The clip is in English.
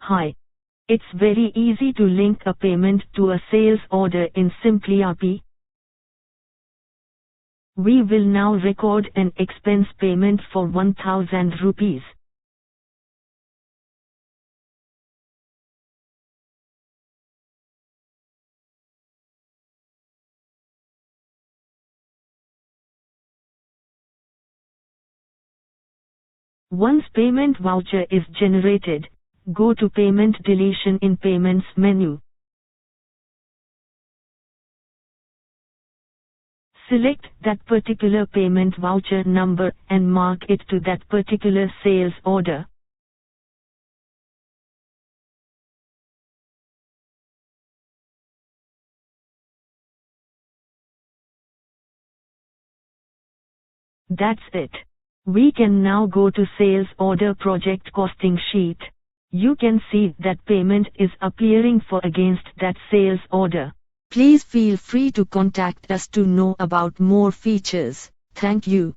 Hi. It's very easy to link a payment to a sales order in simpliRP. We will now record an expense payment for 1000 rupees. Once payment voucher is generated, go to Payment Deletion in Payments menu. Select that particular payment voucher number and mark it to that particular sales order. That's it. We can now go to Sales Order Project Costing Sheet. You can see that payment is appearing for against that sales order. Please feel free to contact us to know about more features. Thank you.